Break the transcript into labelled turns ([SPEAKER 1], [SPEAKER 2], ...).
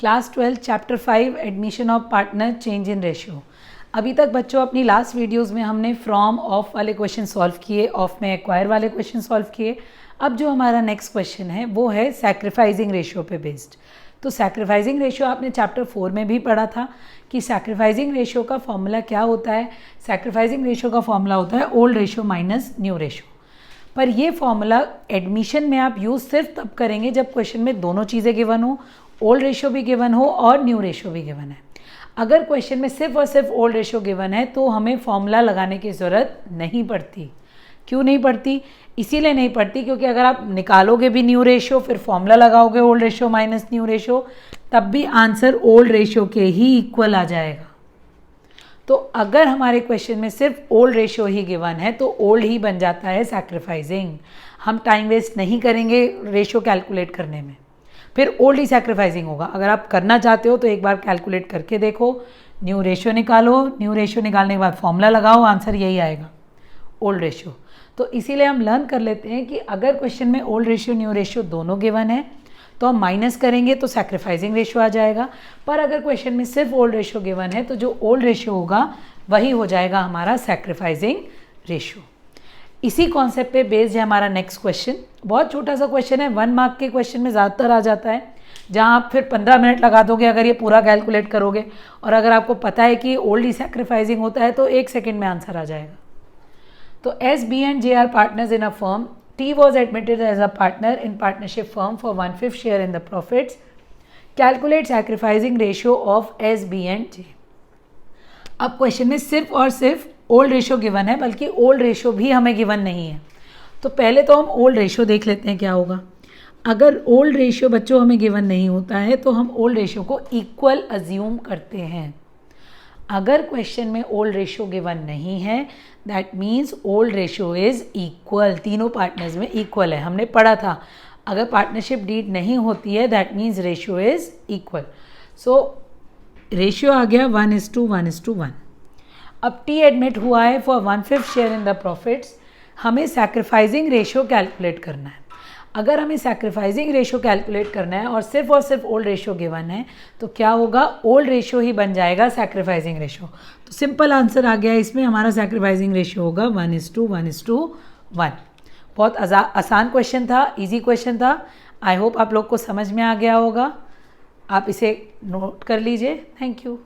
[SPEAKER 1] Class 12 chapter 5 admission of partner change in ratio. अभी तक बच्चों अपनी लास्ट वीडियोस में हमने फ्रॉम ऑफ वाले क्वेश्चन सॉल्व किए, ऑफ में एक्वायर वाले क्वेश्चन सॉल्व किए। अब जो हमारा नेक्स्ट क्वेश्चन है वो है सैक्रिफाइसिंग रेशियो पे बेस्ड। तो सैक्रिफाइसिंग रेशियो आपने चैप्टर 4 में भी पढ़ा था कि सैक्रिफाइसिंग रेशियो का फॉर्मूला क्या होता है। सैक्रिफाइसिंग रेशियो का फॉर्मूला होता है old ratio minus new ratio. पर ये फॉर्मूला एडमिशन में आप यूज़ सिर्फ तब करेंगे जब क्वेश्चन में दोनों चीज़ें गिवन हो, ओल्ड रेशियो भी गिवन हो और न्यू रेशियो भी गिवन है। अगर क्वेश्चन में सिर्फ और सिर्फ ओल्ड रेशियो गिवन है तो हमें फॉर्मूला लगाने की ज़रूरत नहीं पड़ती। क्यों नहीं पड़ती? इसीलिए नहीं पड़ती क्योंकि अगर आप निकालोगे भी न्यू रेशियो फिर फॉर्मूला लगाओगे old ratio minus new ratio, तब भी आंसर ओल्ड रेशियो के ही इक्वल आ जाएगा। तो अगर हमारे क्वेश्चन में सिर्फ ओल्ड रेशियो ही गिवन है तो ओल्ड ही बन जाता है सैक्रिफाइसिंग। हम टाइम वेस्ट नहीं करेंगे रेशियो कैलकुलेट करने में, फिर ओल्ड ही सैक्रिफाइसिंग होगा। अगर आप करना चाहते हो तो एक बार कैलकुलेट करके देखो, न्यू रेशियो निकालो, न्यू रेशियो निकालने के बाद फॉर्मूला लगाओ, आंसर यही आएगा ओल्ड रेशियो। तो इसीलिए हम लर्न कर लेते हैं कि अगर क्वेश्चन में ओल्ड रेशियो न्यू रेशियो दोनों गिवन है तो हम माइनस करेंगे तो सैक्रिफाइसिंग रेशियो आ जाएगा। पर अगर क्वेश्चन में सिर्फ ओल्ड रेशियो गिवन है तो जो ओल्ड रेशियो होगा वही हो जाएगा हमारा सैक्रिफाइसिंग रेशियो। इसी कॉन्सेप्ट पे बेस्ड है हमारा नेक्स्ट क्वेश्चन। बहुत छोटा सा क्वेश्चन है, 1 मार्क के क्वेश्चन में ज़्यादातर आ जाता है, जहाँ आप फिर 15 मिनट लगा दोगे अगर ये पूरा कैलकुलेट करोगे, और अगर आपको पता है कि ओल्ड ही सैक्रिफाइसिंग होता है तो 1 सेकेंड में आंसर आ जाएगा। तो S B and J R partners in a firm, T was admitted as a partner in partnership firm for 1/5 share in the profits. Calculate sacrificing ratio of S, B and J. अब question में सिर्फ और सिर्फ old ratio given है, बल्कि old ratio भी हमें given नहीं है। तो पहले तो हम ओल्ड रेशियो देख लेते हैं क्या होगा। अगर ओल्ड रेशियो बच्चों हमें गिवन नहीं होता है तो हम ओल्ड रेशियो को इक्वल अज्यूम करते हैं। अगर क्वेश्चन में ओल्ड रेशियो गिवन नहीं है that means old ratio is equal, तीनों पार्टनर्स में इक्वल है। हमने पढ़ा था अगर पार्टनरशिप डीड नहीं होती है that means ratio is equal. So ratio आ गया 1:1:1। अब टी एडमिट हुआ है for 1/5 share in the profits. हमें सैक्रिफाइसिंग रेशियो कैलकुलेट करना है। अगर हमें सैक्रिफाइसिंग रेशियो कैलकुलेट करना है और सिर्फ ओल्ड रेशियो गिवन है तो क्या होगा, ओल्ड रेशियो ही बन जाएगा सैक्रिफाइसिंग रेशियो। तो सिंपल आंसर आ गया, इसमें हमारा सैक्रिफाइसिंग रेशियो होगा 1:1:1। बहुत आसान क्वेश्चन था, इजी क्वेश्चन था। आई होप आप लोग को समझ में आ गया होगा। आप इसे नोट कर लीजिए। Thank you.